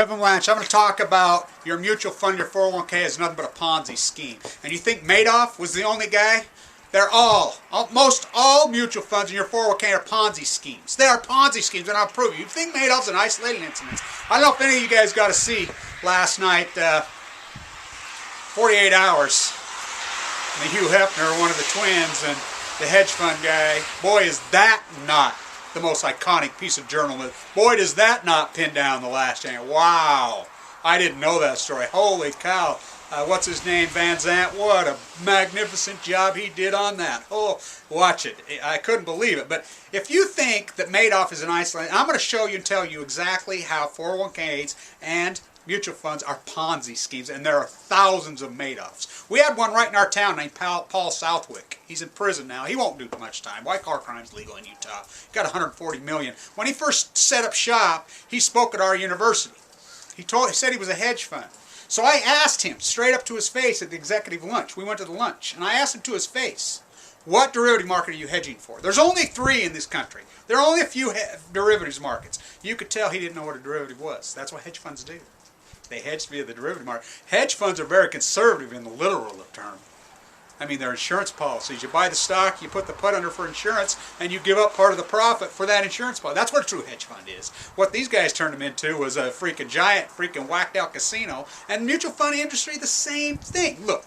Kevin Lanch, I'm going to talk about your mutual fund, your 401k is nothing but a Ponzi scheme. And you think Madoff was the only guy? They're most all mutual funds in your 401k are Ponzi schemes. They are Ponzi schemes, and I'll prove you. You think Madoff's an isolated incident? I don't know if any of you guys got to see last night, 48 Hours, and Hugh Hefner, one of the twins, and the hedge fund guy. Boy, is that not the most iconic piece of journalism. Boy, does that not pin down the last thing. Wow. I didn't know that story. Holy cow. What's his name? Van Zandt. What a magnificent job he did on that. Oh, watch it. I couldn't believe it. But if you think that Madoff is an isolated, I'm going to show you and tell you exactly how 401ks and mutual funds are Ponzi schemes, and there are thousands of Madoffs. We had one right in our town named Paul Southwick. He's in prison now. He won't do much time. White collar crime's legal in Utah. He got $140 million. When he first set up shop, he spoke at our university. He said he was a hedge fund. So I asked him straight up to his face at the executive lunch. We went to the lunch, and I asked him to his face, what derivative market are you hedging for? There's only 3 in this country. There are only a few derivatives markets. You could tell he didn't know what a derivative was. That's what hedge funds do. They hedge via the derivative market. Hedge funds are very conservative in the literal term. I mean, they're insurance policies. You buy the stock, you put the put under for insurance, and you give up part of the profit for that insurance policy. That's what a true hedge fund is. What these guys turned them into was a freaking giant, freaking whacked out casino. And mutual fund industry, the same thing. Look,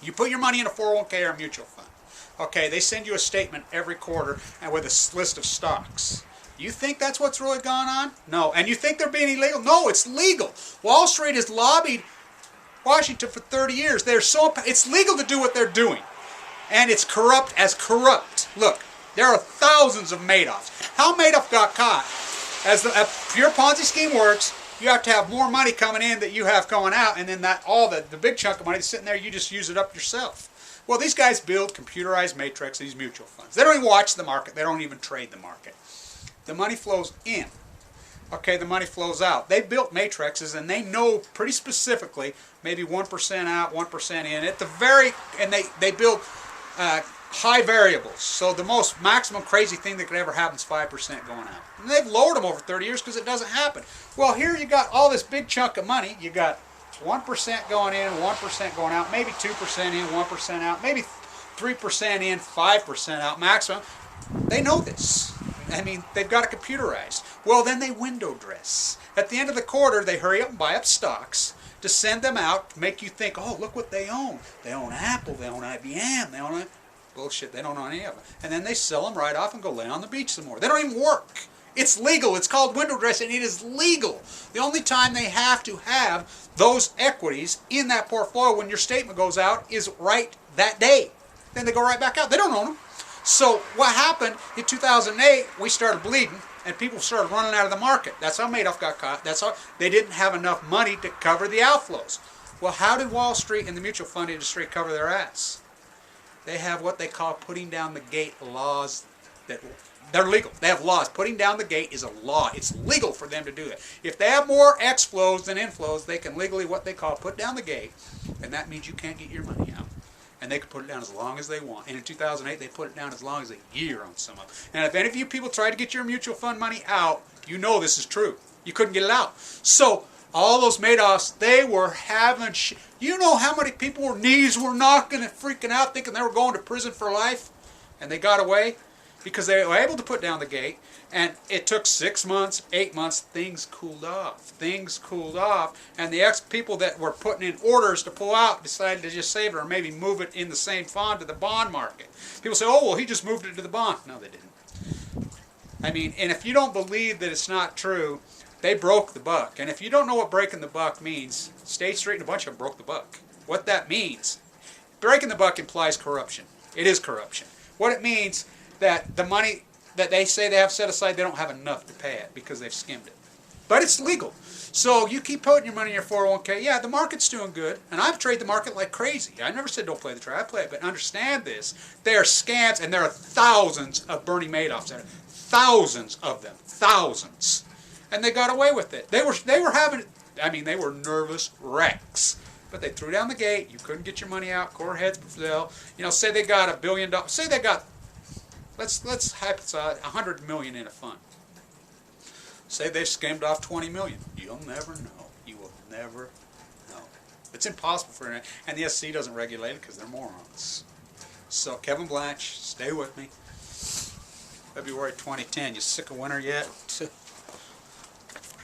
you put your money in a 401k or a mutual fund. Okay, they send you a statement every quarter and with a list of stocks. You think that's what's really gone on? No. And you think they're being illegal? No, it's legal. Wall Street has lobbied Washington for 30 years. It's legal to do what they're doing. And it's corrupt as corrupt. Look, there are thousands of Madoffs. How Madoff got caught? As a pure Ponzi scheme works, you have to have more money coming in that you have going out, and then the big chunk of money that's sitting there, you just use it up yourself. Well, these guys build computerized matrix, these mutual funds. They don't even watch the market. They don't even trade the market. The money flows in. Okay, the money flows out. They built matrices, and they know pretty specifically, maybe 1% out, 1% in. And they build high variables. So the most maximum crazy thing that could ever happen is 5% going out. And they've lowered them over 30 years because it doesn't happen. Well, here you got all this big chunk of money. You got 1% going in, 1% going out, maybe 2% in, 1% out, maybe 3% in, 5% out maximum. They know this. I mean, they've got it computerized. Well, then they window dress. At the end of the quarter, they hurry up and buy up stocks to send them out to make you think, oh, look what they own. They own Apple, they own IBM, they own... Bullshit, they don't own any of them. And then they sell them right off and go lay on the beach some more. They don't even work. It's legal. It's called window dressing. It is legal. The only time they have to have those equities in that portfolio when your statement goes out is right that day. Then they go right back out. They don't own them. So what happened in 2008, we started bleeding, and people started running out of the market. That's how Madoff got caught. That's how they didn't have enough money to cover the outflows. Well, how did Wall Street and the mutual fund industry cover their ass? They have what they call putting down the gate laws. They're legal. They have laws. Putting down the gate is a law. It's legal for them to do that. If they have more exflows than inflows, they can legally what they call put down the gate, and that means you can't get your money out. And they can put it down as long as they want. And in 2008, they put it down as long as a year on some of them. And if any of you people try to get your mutual fund money out, you know this is true. You couldn't get it out. So all those Madoffs, they were having... You know how many people knees were knocking and freaking out thinking they were going to prison for life? And they got away? Because they were able to put down the gate, and it took 6 months, 8 months, things cooled off. Things cooled off, and the people that were putting in orders to pull out decided to just save it or maybe move it in the same fund to the bond market. People say, oh, well, he just moved it to the bond. No, they didn't. I mean, and if you don't believe that it's not true, they broke the buck. And if you don't know what breaking the buck means, State Street and a bunch of them broke the buck. What that means, breaking the buck implies corruption. It is corruption. What it means that the money that they say they have set aside, they don't have enough to pay it because they've skimmed it. But it's legal. So you keep putting your money in your 401k. Yeah, the market's doing good. And I've traded the market like crazy. I never said don't play the trade. I play it. But understand this. They are scams, and there are thousands of Bernie Madoffs. Thousands of them. Thousands. And they got away with it. They were having, I mean, they were nervous wrecks. But they threw down the gate. You couldn't get your money out. Core heads Brazil. You know, say they got $1 billion. Say they got, let's hypothesize $100 million in a fund. say they skimmed off 20 million. You'll never know. You will never know. It's impossible for them, and the SEC doesn't regulate it because they're morons. So Kevin Blanch, stay with me. February 2010. You sick of winter yet?